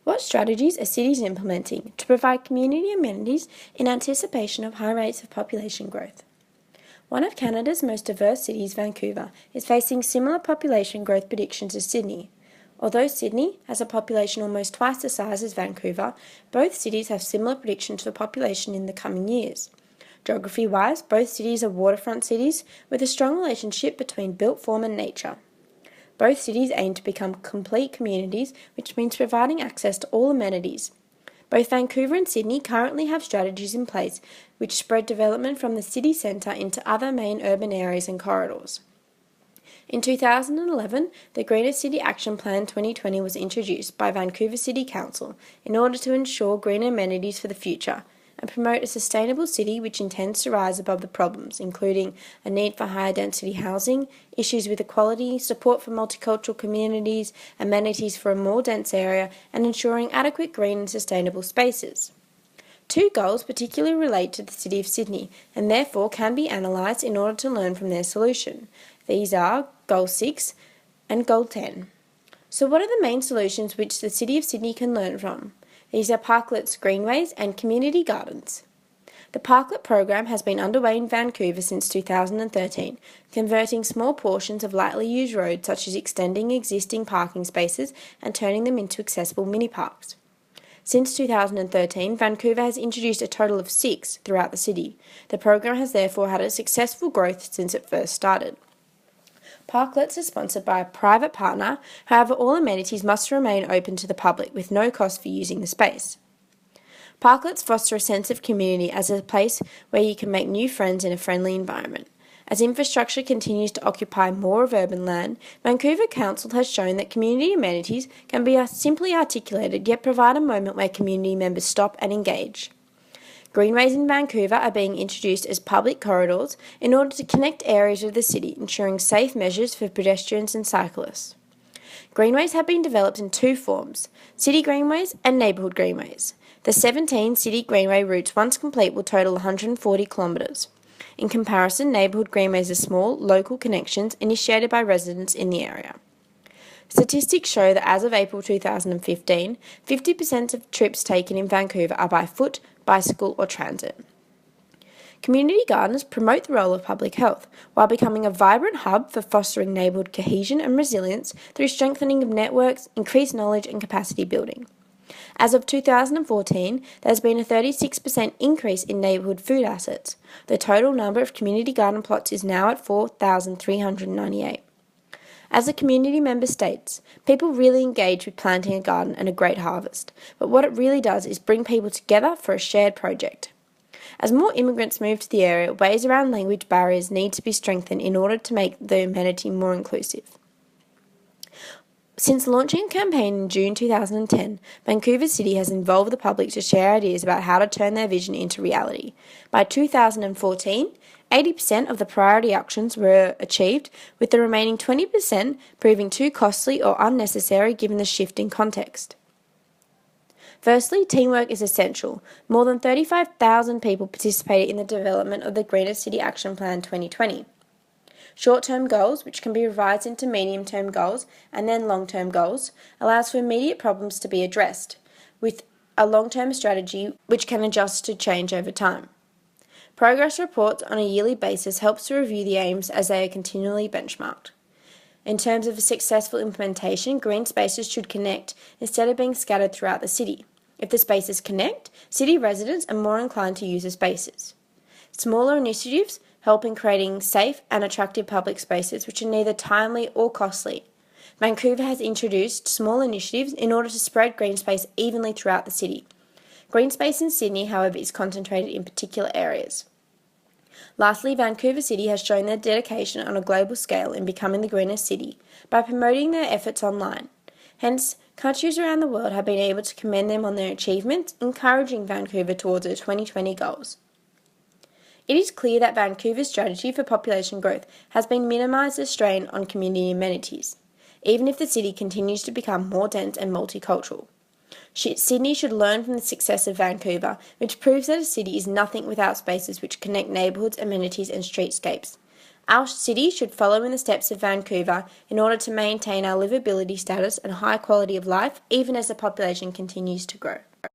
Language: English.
What strategies are cities implementing to provide community amenities in anticipation of high rates of population growth? One of Canada's most diverse cities, Vancouver, is facing similar population growth predictions as Sydney. Although Sydney has a population almost twice the size as Vancouver, both cities have similar predictions for population in the coming years. Geography-wise, both cities are waterfront cities with a strong relationship between built form and nature. Both cities aim to become complete communities, which means providing access to all amenities. Both Vancouver and Sydney currently have strategies in place which spread development from the city centre into other main urban areas and corridors. In 2011, the Greener City Action Plan 2020 was introduced by Vancouver City Council in order to ensure greener amenities for the future and promote a sustainable city which intends to rise above the problems, including a need for higher density housing, issues with equality, support for multicultural communities, amenities for a more dense area, and ensuring adequate green and sustainable spaces. Two goals particularly relate to the City of Sydney and therefore can be analysed in order to learn from their solution. These are Goal 6 and Goal 10. So what are the main solutions which the City of Sydney can learn from? These are parklets, greenways and community gardens. The parklet program has been underway in Vancouver since 2013, converting small portions of lightly used roads such as extending existing parking spaces and turning them into accessible mini-parks. Since 2013, Vancouver has introduced a total of 6 throughout the city. The program has therefore had a successful growth since it first started. Parklets are sponsored by a private partner, however all amenities must remain open to the public with no cost for using the space. Parklets foster a sense of community as a place where you can make new friends in a friendly environment. As infrastructure continues to occupy more of urban land, Vancouver Council has shown that community amenities can be simply articulated yet provide a moment where community members stop and engage. Greenways in Vancouver are being introduced as public corridors in order to connect areas of the city, ensuring safe measures for pedestrians and cyclists. Greenways have been developed in 2 forms, city greenways and neighbourhood greenways. The 17 city greenway routes, once complete, will total 140 kilometres. In comparison, neighbourhood greenways are small, local connections initiated by residents in the area. Statistics show that as of April 2015, 50% of trips taken in Vancouver are by foot, bicycle or transit. Community gardens promote the role of public health, while becoming a vibrant hub for fostering neighbourhood cohesion and resilience through strengthening of networks, increased knowledge and capacity building. As of 2014, there has been a 36% increase in neighbourhood food assets. The total number of community garden plots is now at 4,398. As the community member states, people really engage with planting a garden and a great harvest, but what it really does is bring people together for a shared project. As more immigrants move to the area, ways around language barriers need to be strengthened in order to make the amenity more inclusive. Since launching a campaign in June 2010, Vancouver City has involved the public to share ideas about how to turn their vision into reality. By 2014, 80% of the priority actions were achieved, with the remaining 20% proving too costly or unnecessary given the shift in context. Firstly, teamwork is essential. More than 35,000 people participated in the development of the Greener City Action Plan 2020. Short-term goals, which can be revised into medium-term goals and then long-term goals, allows for immediate problems to be addressed, with a long-term strategy which can adjust to change over time. Progress reports on a yearly basis helps to review the aims as they are continually benchmarked. In terms of a successful implementation, green spaces should connect instead of being scattered throughout the city. If the spaces connect, city residents are more inclined to use the spaces. Smaller initiatives help in creating safe and attractive public spaces which are neither timely or costly. Vancouver has introduced small initiatives in order to spread green space evenly throughout the city. Green space in Sydney, however, is concentrated in particular areas. Lastly, Vancouver City has shown their dedication on a global scale in becoming the greenest city by promoting their efforts online. Hence, countries around the world have been able to commend them on their achievements, encouraging Vancouver towards their 2020 goals. It is clear that Vancouver's strategy for population growth has been minimised the strain on community amenities, even if the city continues to become more dense and multicultural. Sydney should learn from the success of Vancouver, which proves that a city is nothing without spaces which connect neighbourhoods, amenities and streetscapes. Our city should follow in the steps of Vancouver in order to maintain our livability status and high quality of life, even as the population continues to grow.